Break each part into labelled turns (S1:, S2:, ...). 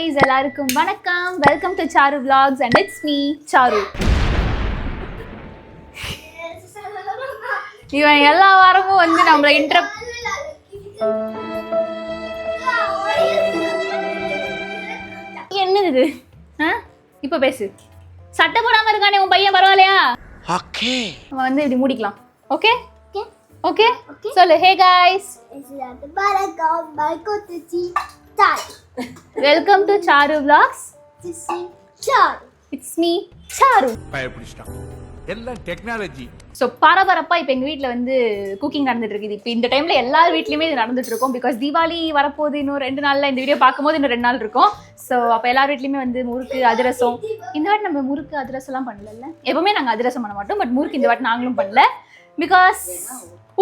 S1: guys, எல்லாருக்கும் வணக்கம். Welcome to Charu Vlogs and it's me, Charu. இவன் எல்லா வாரமும் வந்து நம்மள என்னது இது? இப்ப பேசு. சட்டை போடாம இருக்கானே உன் பையன், பரவாயில்லையா? ஓகே. வந்து இப்படி மூடிக்கலாம். ஓகே? ஓகே? சொல்லு. Hey guys. Welcome to Charu Vlogs. It's me, Charu.
S2: எல்லாம் டெக்னாலஜி.
S1: ஸோ பரபரப்பா இப்போ எங்கள் வீட்டில் வந்து குக்கிங் நடந்துட்டு இருக்குது. இப்போ இந்த டைம்ல எல்லார் வீட்லையுமே இது நடந்துட்டு இருக்கும். பிகாஸ் தீபாவளி வரப்போகுது, இன்னும் 2 நாள்ல. இந்த வீடியோ பார்க்கும்போது இன்னும் 2 நாள் இருக்கும். ஸோ அப்போ எல்லார் வீட்லையுமே வந்து முறுக்கு, அதிரசம். இந்த வாட்டி நம்ம முறுக்கு அதிரசம்லாம் பண்ணல. எப்பவுமே நாங்கள் அதிரசம் பண்ண மாட்டோம், பட் முறுக்கு இந்த வாட்டி நாங்களும் பண்ணல. பிகாஸ்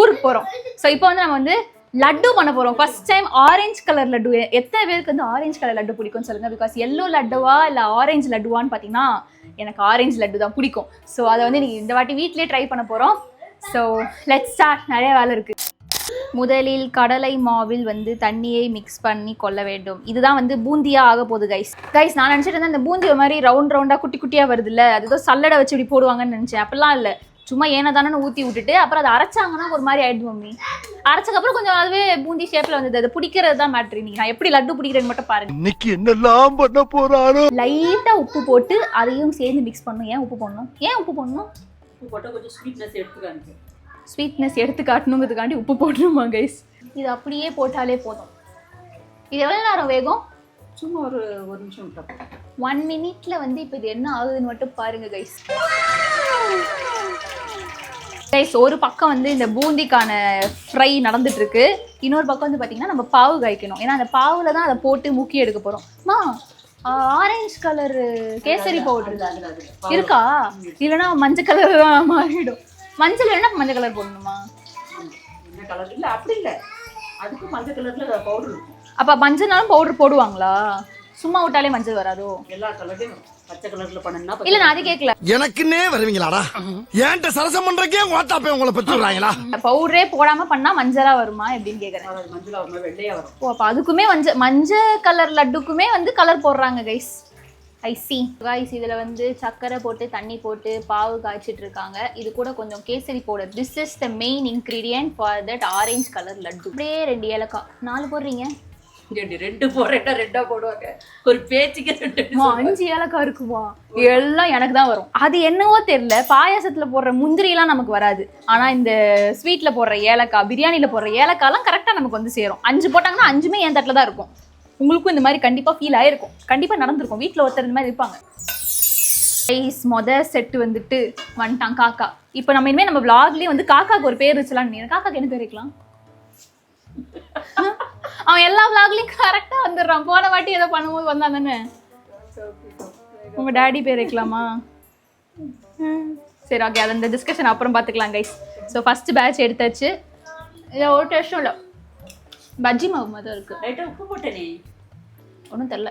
S1: ஊருக்கு போகிறோம். ஸோ இப்போ வந்து நம்ம வந்து லட்டு பண்ண போகிறோம். First time orange colour laddu. எத்தனை பேருக்கு வந்து ஆரஞ்சு கலர் லட்டு பிடிக்கும்னு சொல்லுங்கள். பிகாஸ் எல்லோ லட்டுவா இல்லை ஆரஞ்சு லட்டுவான்னு பார்த்தீங்கன்னா எனக்கு ஆரஞ்சு லட்டு தான் பிடிக்கும். ஸோ அதை வந்து நீங்கள் இந்த வாட்டி வீட்டிலே ட்ரை பண்ண போகிறோம். So let's start. நிறைய வேலை இருக்குது. முதலில் கடலை மாவில் வந்து தண்ணியை மிக்ஸ் பண்ணி கொள்ள வேண்டும். இதுதான் வந்து பூந்தியாக ஆக போகுது கைஸ். நான் நினச்சிட்டு இருந்தேன் இந்த பூந்தியை மாதிரி ரவுண்டாக குட்டி குட்டியாக வருது இல்லை, அது ஏதோ சல்லடை வச்சு இப்படி போடுவாங்கன்னு நினச்சேன். அப்படிலாம் இல்லை, சும்மா ஏன தானே ஊற்றி விட்டுட்டு அப்புறம் அதை அரைச்சாங்கன்னா ஒரு மாதிரி ஆயிடுது மம்மி. அரைச்சக்கப்புறம் கொஞ்சம் அதுவே பூந்தி ஷேப்ல வந்தது. அது பிடிக்கிறது தான் மேட்ரு. நீங்க நான் எப்படி லட்டு பிடிக்கிறேன்னு மட்டும் பாருங்க.
S2: இன்னைக்கு என்னெல்லாம் பண்ண போறாரோ.
S1: லைட்டா உப்பு போட்டு அதையும் சேர்ந்து மிக்ஸ் பண்ணணும். ஏன் உப்பு போடணும்?
S3: உப்பு போட்டால் கொஞ்சம்
S1: ஸ்வீட்னஸ் எடுத்து காட்டணுங்கிறதுக்காண்டி உப்பு போடணுமா கைஸ்? இது அப்படியே போட்டாலே போதும். இது எவ்வளோ நேரம் வேகும்?
S3: சும்மா ஒரு நிமிஷம் விட்டோம்.
S1: 1 மினிட்ல வந்து இப்போ இது என்ன ஆகுதுன்னு மட்டும் பாருங்க கைஸ். ஒரு பக்கம் வந்து இந்த பூந்திக்கான ஃப்ரை நடந்துட்டு இருக்கு. இன்னொரு பக்கம் வந்து பார்த்தீங்கன்னா நம்ம பாவு காய்க்கணும். ஏன்னா அந்த பாவுல தான் அதை போட்டு முக்கி எடுக்க போறோம். ஆரஞ்சு கலர் கேசரி பவுடர் இருக்கா? இல்லைன்னா மஞ்சள் கலர் தான் மாறிடும். மஞ்சள் இல்லைன்னா மஞ்சள் கலர் போடணுமா?
S3: அப்படி இல்லை, அதுக்கு மஞ்சள் கலர்ல பவுடர் இருக்கும்.
S1: அப்ப மஞ்சள்னாலும் பவுடர் போடுவாங்களா? சும்மா விட்டாலே மஞ்சள் வராதோ?
S3: எல்லா கலர்லயும் பச்சை கலர்ல பண்ணா
S1: இல்ல. நான் அது கேட்கல.
S2: எனக்குன்னே வருவீங்களாடா? ஏன்ட்ட சரசம் பண்றக்கே வாட்டாப்பே உங்களை பெற்றுறாங்களா?
S1: பவுடரே போடாம பண்ணா மஞ்சளா வருமா எப்படின்னு கேக்குறேன்.
S3: மஞ்சளா வருமா வெள்ளையா வரும்.
S1: ஓ, அப்ப அதுக்குமே மஞ்சள் கலர் லட்டுக்குமே வந்து கலர் போடுறாங்க கைஸ். ஐ சி கைஸ். இதுல வந்து சக்கரை போட்டு தண்ணி போட்டு பாவு காய்ச்சிட்டு இருக்காங்க. இது கூட கொஞ்சம் kesari powder. This is the main ingredient for that orange colour laddu. அப்படியே 2 ஏலக்காய். 4 போடுறீங்க?
S3: 2 போடுறேன்னா 2 போடுவாங்க. ஒரு பேச்சுக்கு
S1: 5 ஏலக்காய் இருக்குமா? எல்லாம் எனக்கு தான் வரும். அது என்னவோ தெரியல. பாயாசத்துல போடுற முந்திரி எல்லாம் நமக்கு வராது. ஆனா இந்த ஸ்வீட்ல போடுற ஏலக்காய், பிரியாணில போடுற ஏலக்காய்லாம் கரெக்டா நமக்கு வந்து சேரும். 5 போட்டாங்கன்னா 5மே என் தட்டில் தான் இருக்கும். உங்களுக்கும் இந்த மாதிரி கண்டிப்பா ஃபீல் ஆயிருக்கும், கண்டிப்பா நடந்திருக்கும். வீட்டில் ஒருத்தர் இந்த மாதிரி இருப்பாங்க. செட்டு வந்துட்டு வந்துட்டான் காக்கா. இப்போ நம்ம இனிமேல் நம்ம விளாக்லேயே வந்து காக்காக்கு ஒரு பேர் வச்சலான்னு. காக்காக்கு என்ன பேர் வைக்கலாம்? அவன் எல்லா விளாக்லையும் கரெக்டாக வந்துடுறான். போன வாட்டி ஏதோ பண்ணும்போது வந்தான் தானே. உங்க டாடி பேர் வைக்கலாமா? சரி, ஓகே. அது அந்த டிஸ்கஷன் அப்புறம் பார்த்துக்கலாம் கைஸ். ஸோ ஃபர்ஸ்ட் பேட்ச் எடுத்தாச்சு. இல்லை ஒரு டெஸ்ட்டும் இல்லை. பஜ்ஜி மாவு மாதிரி தான் இருக்குது.
S3: லைட்டாக உப்பு போட்டேனே,
S1: ஒன்றும் தெரில.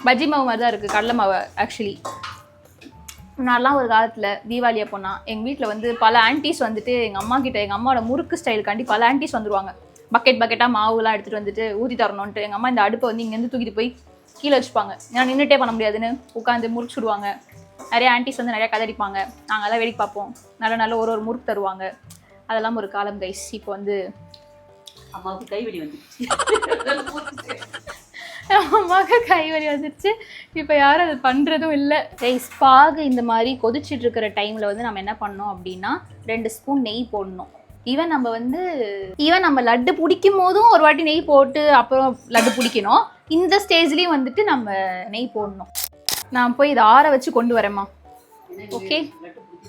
S1: பஜ்ஜி மாவு மாதிரி தான் இருக்குது, கடலை மாவு ஆக்சுவலி. நான்லாம் ஒரு காலத்தில் தீபாவளி அப்போனா எங்கள் வீட்டில் வந்து பல ஆன்டிஸ் வந்துட்டு எங்கள் அம்மா கிட்ட, எங்கள் அம்மாவோட முறுக்கு ஸ்டைலுக்காண்டி பல ஆன்டிஸ் வந்துருவாங்க. பக்கெட்டாக மாவுலாம் எடுத்துகிட்டு வந்துட்டு ஊற்றி தரணுன்ட்டு எங்கள் அம்மா இந்த அடுப்பை வந்து இங்கேருந்து தூக்கிட்டு போய் கீழே வச்சுப்பாங்க. ஏன்னா நின்றுட்டே பண்ண முடியாதுன்னு உட்காந்து முறுச்சுடுவாங்க. நிறைய ஆன்டிஸ் வந்து நிறையா கதடிப்பாங்க. நாங்கள் எல்லாம் வேடிக்கை பார்ப்போம். நல்ல ஒரு முறுக்கு தருவாங்க. அதெல்லாம் ஒரு காலம் கைஸ். இப்போ வந்து
S3: அம்மாவுக்கு கைவலி வந்துடுச்சு.
S1: அம்மாவுக்கு கைவலி வந்துடுச்சு. இப்போ யாரும் அது பண்ணுறதும் இல்லை கைஸ். பாகு இந்த மாதிரி கொதிச்சுட்டு இருக்கிற டைமில் வந்து நம்ம என்ன பண்ணோம் அப்படின்னா 2 ஸ்பூன் நெய் போடணும். ஈவன் நம்ம லட்டு பிடிக்கும் போதும் ஒரு வாட்டி நெய் போட்டு அப்புறம் லட்டு பிடிக்கணும். இந்த ஸ்டேஜ்லேயும் வந்துட்டு நம்ம நெய் போடணும். நான் போய் இதை ஆற வச்சு கொண்டு வரேம்மா. ஓகே,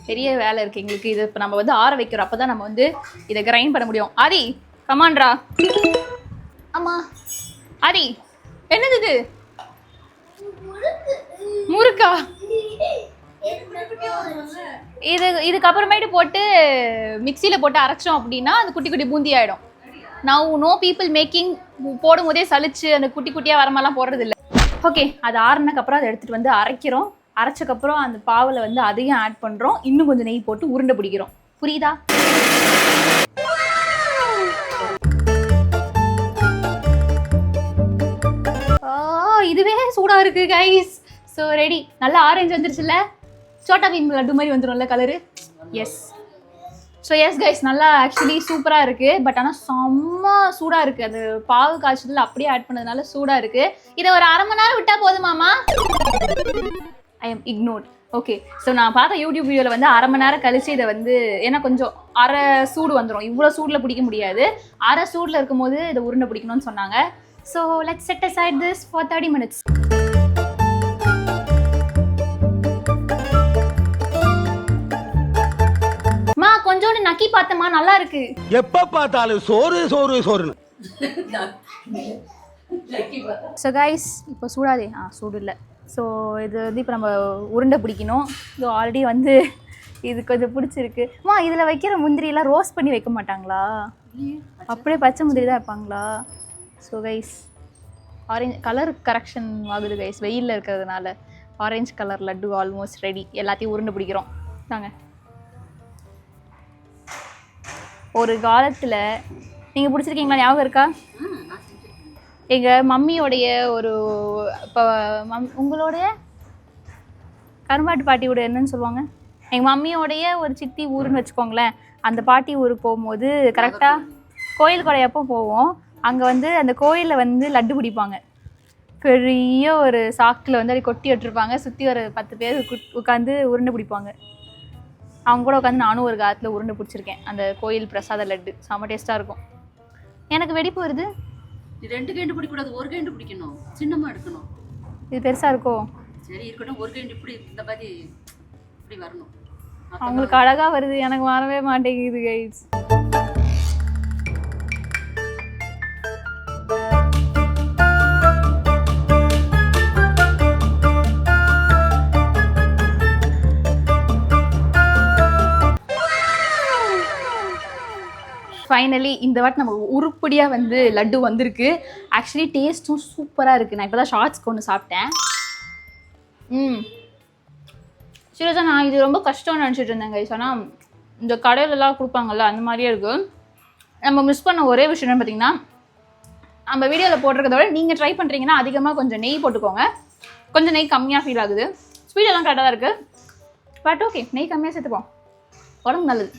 S1: பெரிய வேலை இருக்குது எங்களுக்கு. இது இப்போ நம்ம வந்து ஆற வைக்கிறோம். அப்போ தான் நம்ம வந்து இதை கிரைண்ட் பண்ண முடியும். ஆதி கமான்ட்ரா. ஆமாம் ஆதி, என்னது இது? முறுக்கா? இதுக்கப்புறமேட்டு போட்டு மிக்சியில் போட்டு அரைச்சோம் அப்படின்னா அது குட்டி குட்டி பூந்தி ஆகிடும். நான் நோ பீப்புள் மேக்கிங் போடும் போதே சலிச்சு அந்த குட்டி குட்டியாக வரமாலாம் போடுறது இல்லை. ஓகே, அது ஆறுனதுக்கப்புறம் அதை எடுத்துகிட்டு வந்து அரைக்கிறோம். அரைச்சக்கப்புறம் அந்த பாவில் வந்து அதையும் ஆட் பண்ணுறோம். இன்னும் கொஞ்சம் நெய் போட்டு உருண்டை பிடிக்கிறோம். புரியுதா? இதுவே சூடாக இருக்குது கைஸ். So ready. நல்லா ஆரஞ்சு வந்துருச்சுல்ல, சோட்டா பீம் லட்டு மாதிரி வந்துடும்ல colour. Yes. So yes guys, நல்லா ஆக்சுவலி சூப்பராக இருக்குது. பட் ஆனால் செம்ம சூடாக இருக்குது. அது பாவு காய்ச்சல் அப்படியே ஆட் பண்ணதுனால சூடாக இருக்குது. இதை ஒரு 1/2 மணி நேரம் விட்டால் போதுமாமா? I am ignored. Okay. So நான் பார்த்த யூடியூப் வீடியோவில் வந்து 1/2 மணி நேரம் கழிச்சு இதை வந்து, ஏன்னா கொஞ்சம் அரை சூடு வந்துடும், இவ்வளோ சூடில் பிடிக்க முடியாது. அரை சூடில் இருக்கும்போது இதை உருண்டை பிடிக்கணும்னு சொன்னாங்க. So let's set aside this for 30 minutes. மா கொஞ்சோண்டு நக்கி பார்த்தமா, நல்லா இருக்கு.
S2: எப்ப பார்த்தாலும் சோறு சோறு சோறுன்னு.
S1: ஸோ கைஸ், இப்போ சூடாதே சூடு இல்லை. ஸோ இது வந்து இப்போ நம்ம உருண்டை பிடிக்கணும். இது ஆல்ரெடி வந்து இது கொஞ்சம் பிடிச்சிருக்கு. இதில் வைக்கிற முந்திரியெல்லாம் ரோஸ்ட் பண்ணி வைக்க மாட்டாங்களா? அப்படியே பச்சை முந்திரி தான் வைப்பாங்களா? So guys, orange colour correction ஆகுது கைஸ் வெயிலில் இருக்கிறதுனால. ஆரஞ்சு கலர் லட்டு ஆல்மோஸ்ட் ரெடி. எல்லாத்தையும் உருண்டை பிடிக்கிறோம். தாங்க. ஒரு காலத்தில் நீங்கள் பிடிச்சிருக்கீங்களா? ஞாபகம் இருக்கா? எங்கள் மம்மியோடைய ஒரு இப்போ உங்களுடைய கரும்பாட்டு பாட்டியோட என்னன்னு சொல்லுவாங்க, எங்கள் மம்மியோடைய ஒரு சித்தி ஊருன்னு வச்சுக்கோங்களேன். அந்த பாட்டி ஊருக்கு போகும்போது கரெக்டாக கோயில் கொடையப்போ போவோம். அங்கே வந்து அந்த கோயிலில் வந்து லட்டு பிடிப்பாங்க. பெரிய ஒரு சாக்கில் வந்து அப்படி கொட்டி விட்டுருப்பாங்க. சுற்றி ஒரு 10 பேர் உட்காந்து உருண்டை பிடிப்பாங்க. அவங்க கூட உட்காந்து நானும் ஒரு காலத்தில் உருண்டை பிடிச்சிருக்கேன். அந்த கோயில் பிரசாத லட்டு செம்ம டேஸ்ட்டாக இருக்கும். எனக்கு வெடிப்பு வருது.
S3: 2 கைண்டு பிடிக்கூடாது, 1 கைண்டு பிடிக்கணும். சின்னமாக எடுக்கணும்.
S1: இது பெருசாக இருக்கோ?
S3: சரி இருக்கட்டும். 1 கைண்டு இப்படி இந்த மாதிரி இப்படி வரணும்.
S1: அவங்களுக்கு அழகாக வருது, எனக்கு வரவே மாட்டேங்குது கைஸ். ஃபைனலி இந்த வாட்டி நம்ம உருப்படியாக வந்து லட்டு வந்திருக்கு. ஆக்சுவலி டேஸ்ட்டும் சூப்பராக இருக்குது. நான் இப்போ தான் ஷார்ட்ஸ்க்கு ஒன்று சாப்பிட்டேன். சீரியஸாக நான் இது ரொம்ப கஷ்டம்னு நினச்சிட்டு இருந்தேன் கைஸ். ஆனால் இந்த கடையிலலாம் கொடுப்பாங்கல்ல அந்த மாதிரியே இருக்குது. நம்ம மிஸ் பண்ண ஒரே விஷயம் என்ன பார்த்தீங்கன்னா, நம்ம வீடியோவில் போட்டிருக்கிறத விட நீங்கள் ட்ரை பண்ணுறீங்கன்னா அதிகமாக கொஞ்சம் நெய் போட்டுக்கோங்க. கொஞ்சம் நெய் கம்மியாக ஃபீல் ஆகுது. ஸ்வீட்டெல்லாம் கரெக்டாக தான் இருக்குது. பட் ஓகே, நெய் கம்மியாக சேர்த்துப்போம், உடம்பு நல்லது.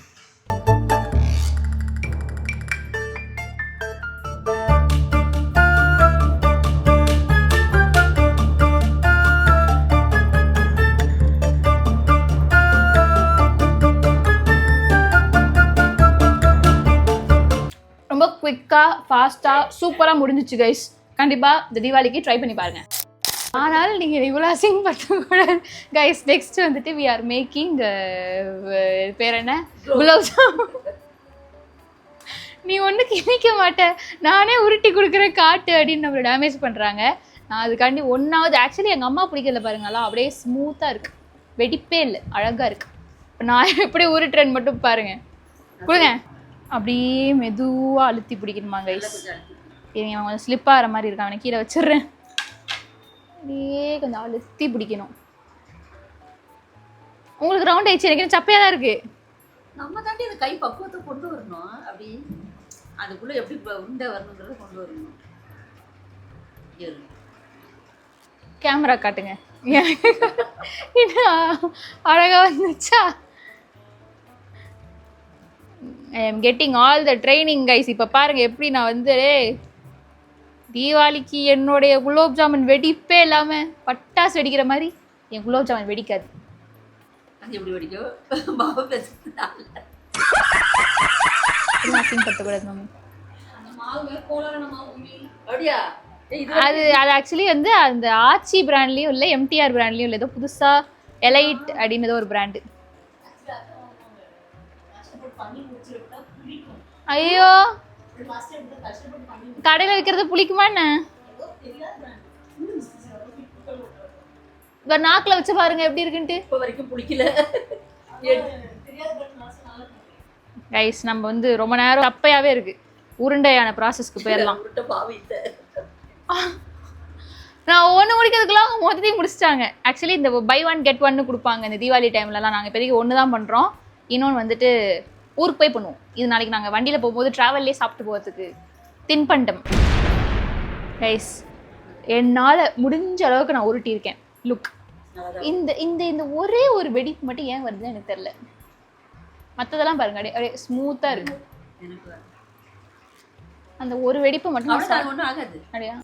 S1: ரொம்ப குவிக்காக ஃபாஸ்ட்டாக சூப்பராக முடிஞ்சிச்சு கைஸ். கண்டிப்பாக இந்த தீபாவளிக்கு ட்ரை பண்ணி பாருங்கள். ஆனால் நீங்கள் இவ்வளோ அசிங்கப்படுத்தக்கூடாது கைஸ். நெக்ஸ்ட் வந்துட்டு வி ஆர் மேக்கிங் பேர் என்ன, குலாப் ஜாமுன். நீ ஒன்றும் கிணிக்க மாட்டேன், நானே உருட்டி கொடுக்குறேன் காட்டு அப்படின்னு நம்மளை டேமேஜ் பண்ணுறாங்க. நான் அதுக்காண்டி ஒன்றாவது ஆக்சுவலி எங்கள் அம்மா பிடிக்கல பாருங்களா, அப்படியே ஸ்மூத்தாக இருக்குது, வெடிப்பே இல்லை, அழகாக இருக்குது. இப்போ நான் எப்படி உருட்டுறேன்னு மட்டும் பாருங்கள். கொடுங்க. அப்படியே மெதுவாக அழுத்தி பிடிக்கணுமா கைஸ்? அவன் கொஞ்சம் ஸ்லிப் ஆகிற மாதிரி இருக்கான், அவனை கீழே வச்சிடுறேன். அப்படியே கொஞ்சம் அழுத்தி பிடிக்கணும். உங்களுக்கு ரவுண்ட் ஆயிடுச்சு, எனக்கு சப்பையாக தான் இருக்குது.
S3: நம்ம தாண்டி அந்த கை பக்குவத்தை கொண்டு வரணும். அப்படி அதுக்குள்ளே எப்படி உருண்டை வரணுன்றதை கொண்டு வரணும்.
S1: கேமரா காட்டுங்க. அழகாக வந்துச்சா? I am getting all the training guys. இப்போ பாருங்கள் எப்படி நான் வந்து தீபாவளிக்கு என்னுடைய குலோப் ஜாமுன் வெடிப்பே இல்லாமல் பட்டாசு வெடிக்கிற மாதிரி என் குலோப் ஜாமுன் வெடிக்காது.
S3: அது எப்படி வெடிக்கும்? மாவு
S1: பத்தக்கூடாது மம்மி.
S3: அப்படியா?
S1: அது ஆக்சுவலி வந்து அந்த ஆச்சி பிராண்ட்லேயும் இல்லை, எம்டிஆர் பிராண்ட்லேயும் இல்லை, ஏதோ புதுசாக எலைட் அப்படின்னு ஏதோ ஒரு பிராண்டு. ஐயோ, கடையில் வைக்கிறது புளிக்குமா என்ன? நாக்கில் வச்சு பாருங்க எப்படி இருக்குன்ட்டு.
S3: இப்போ வரைக்கும் புளிக்கல
S1: கைஸ். நம்ம வந்து ரொம்ப நேரம் தப்பையாவே இருக்கு. உருண்டையான ப்ராசஸ்க்கு போயிடலாம். நான் ஒன்று முடிக்கிறதுக்குள்ள அவங்க மொத்தத்தையும் முடிச்சிட்டாங்க. ஆக்சுவலி இந்த பை 1 get 1 கொடுப்பாங்க இந்த தீபாவளி டைம்லலாம். நாங்கள் இப்போதைக்கு ஒன்று தான் பண்ணுறோம். இன்னொன்று வந்துட்டு ஊருக்கு போய் பண்ணுவோம். இது நாளைக்கு நாங்கள் வண்டியில் போகும்போது ட்ராவல்லே சாப்பிட்டு போகிறதுக்கு தின்பண்டம் கைஸ். என்னால் முடிஞ்ச அளவுக்கு நான் உருட்டியிருக்கேன் லுக்.
S3: அதான்.
S1: இந்த இந்த இந்த ஒரே ஒரு வெடிப்பு மட்டும் ஏன் வருதுன்னு எனக்கு தெரியல. மற்றதெல்லாம் பாருங்க அப்படியே ஸ்மூத்தாக இருக்கு.
S3: எனக்கு
S1: அந்த ஒரு வெடிப்பு மட்டும்
S3: அவ்வளவுதான், ஒண்ணும் ஆகாது.
S1: அப்படியா?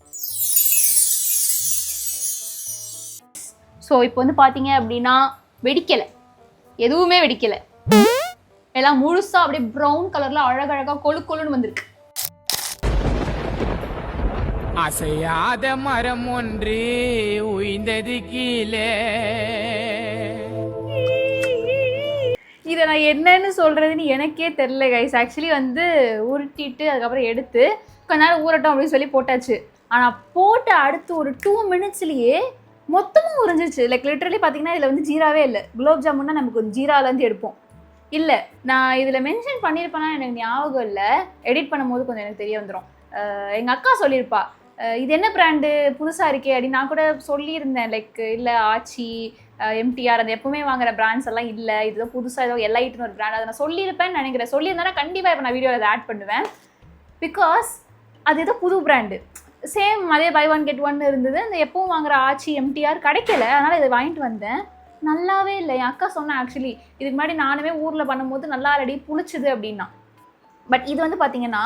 S1: ஸோ இப்போ வந்து பார்த்தீங்க அப்படின்னா வெடிக்கலை, எதுவுமே வெடிக்கலை, எல்லாம் முழுசா அப்படியே ப்ரௌன் கலர்ல அழகழகா கொழு கொழுன்னு வந்திருக்கு.
S4: அசையாத மரம் ஒன்று உய்ந்தது கீழே.
S1: இதை நான் என்னன்னு சொல்றதுன்னு எனக்கே தெரியல கைஸ். ஆக்சுவலி வந்து உருட்டிட்டு அதுக்கப்புறம் எடுத்து கொஞ்ச நேரம் ஊறட்டும் அப்படின்னு சொல்லி போட்டாச்சு. ஆனால் போட்ட அடுத்து ஒரு 2 மினிட்ஸ்லேயே மொத்தமும் உறிஞ்சிச்சு. லைக் லிட்டரலி பார்த்தீங்கன்னா இதில் வந்து ஜீராவே இல்லை. குலோப் ஜாமுன்னா நமக்கு ஒரு ஜீராலேருந்து எடுப்போம். இல்லை, நான் இதில் மென்ஷன் பண்ணியிருப்பேன்னா எனக்கு ஞாபகம் இல்லை. எடிட் பண்ணும்போது கொஞ்சம் எனக்கு தெரிய வந்துடும். எங்கள் அக்கா சொல்லியிருப்பா, இது என்ன பிராண்டு புதுசாக இருக்கே அப்படின்னு. நான் கூட சொல்லியிருந்தேன் லைக் இல்லை ஆச்சி எம்டிஆர் அந்த எப்பவுமே வாங்குற பிராண்ட்ஸ் எல்லாம் இல்லை, இதுதான் புதுசாக ஏதோ எல்ஐட்னு ஒரு பிராண்ட். அதை நான் சொல்லியிருப்பேன்னு நினைக்கிறேன். சொல்லியிருந்தேன்னா கண்டிப்பாக இப்போ நான் வீடியோவில் அதை ஆட் பண்ணுவேன். பிகாஸ் அது ஏதோ புது பிராண்டு, சேம் அதே பை 1 get 1 இருந்தது. அந்த எப்பவும் வாங்குற ஆச்சி எம்டிஆர் கிடைக்கல, அதனால் இதை வாங்கிட்டு வந்தேன். நல்லாவே இல்லை. என் அக்கா சொன்னேன் ஆக்சுவலி இதுக்கு முன்னாடி நானுமே ஊரில் பண்ணும்போது நல்லா ரெடி புளிச்சுது அப்படின்னா. பட் இது வந்து பார்த்தீங்கன்னா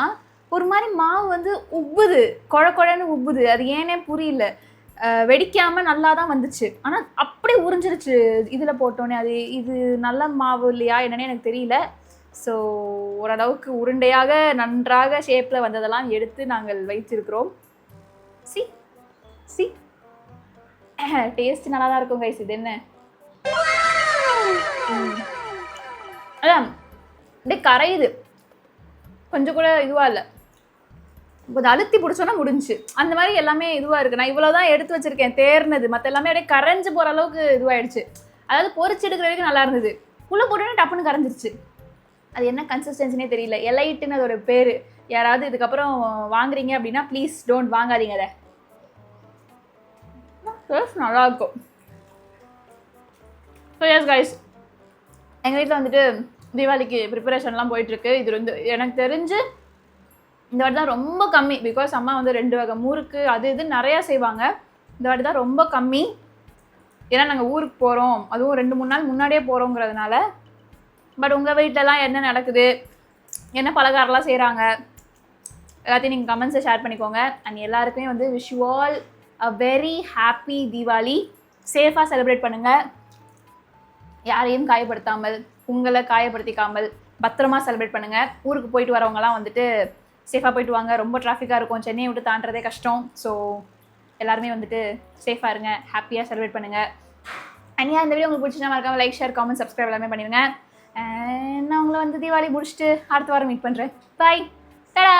S1: ஒரு மாதிரி மாவு வந்து உப்புது, குழன்னு உப்புது. அது ஏனே புரியல. வெடிக்காமல் நல்லா தான் வந்துச்சு, ஆனால் அப்படியே உறிஞ்சிருச்சு இதில் போட்டோன்னே. அது இது நல்ல மாவு இல்லையா என்னன்னே எனக்கு தெரியல. ஸோ ஓரளவுக்கு உருண்டையாக நன்றாக ஷேப்பில் வந்ததெல்லாம் எடுத்து நாங்கள் வைத்திருக்கிறோம். சி சி டேஸ்ட் நல்லா தான் இருக்கும் கைஸ். இது என்ன அதான் அப்படியே கரையுது, கொஞ்சம் கூட இதுவாக இல்லை. கொஞ்சம் அழுத்தி பிடிச்சோன்னா முடிஞ்சு. அந்த மாதிரி எல்லாமே இதுவாக இருக்குது. நான் இவ்வளோ தான் எடுத்து வச்சுருக்கேன் தேர்னது, மற்ற எல்லாமே அப்படியே கரைஞ்சி போகிற அளவுக்கு இதுவாகிடுச்சு. அதாவது பொரிச்சு எடுக்கிற வரைக்கும் நல்லா இருந்தது, உள்ளே போட்டோன்னே டப்புன்னு கரைஞ்சிருச்சு. அது என்ன கன்சிஸ்டன்சினே தெரியல. எலைட்டுன்னு அதோட பேர். யாராவது இதுக்கப்புறம் வாங்குறீங்க அப்படின்னா ப்ளீஸ் டோன்ட் வாங்காதீங்க. அதை நல்லாயிருக்கும். ஸோ எஸ் கைஸ், எங்கள் வீட்டில் வந்துட்டு தீபாவளிக்கு ப்ரிப்பரேஷன்லாம் போயிட்டுருக்கு. இது வந்து எனக்கு தெரிஞ்சு இந்த வாட்டி தான் ரொம்ப கம்மி. பிகாஸ் அம்மா வந்து 2 வகை முறுக்கு அது இது நிறையா செய்வாங்க. இந்த வாட்டி தான் ரொம்ப கம்மி. ஏன்னா நாங்கள் ஊருக்கு போகிறோம், அதுவும் 2-3 நாள் முன்னாடியே போகிறோங்கிறதுனால. பட் உங்கள் வீட்டிலலாம் என்ன நடக்குது, என்ன பலகாரம்லாம் செய்கிறாங்க எல்லாத்தையும் நீங்கள் கமெண்ட்ஸை ஷேர் பண்ணிக்கோங்க. அண்ட் எல்லாருக்குமே வந்து wish you all a very happy Deepavali. சேஃபாக செலிப்ரேட் பண்ணுங்கள், யாரையும் காயப்படுத்தாமல் உங்களை காயப்படுத்திக்காமல் பத்திரமா செலிப்ரேட் பண்ணுங்கள். ஊருக்கு போயிட்டு வரவங்கலாம் வந்துட்டு சேஃபாக போயிட்டு வாங்க. ரொம்ப டிராஃபிக்காக இருக்கும், சென்னையை விட்டு தாண்டதே கஷ்டம். ஸோ எல்லாருமே வந்துட்டு சேஃபாக இருங்க, ஹாப்பியாக செலிப்ரேட் பண்ணுங்கள். அண்ட் இந்த வீடியோ உங்களுக்கு பிடிச்சினா மறக்காம லைக் ஷேர் காமெண்ட் சப்ஸ்கிரைப் எல்லாமே பண்ணிடுங்க. நான் உங்களை வந்து தீபாவளி முடிச்சுட்டு அடுத்த வாரம் மீட் பண்ணுறேன். பாய், டடா.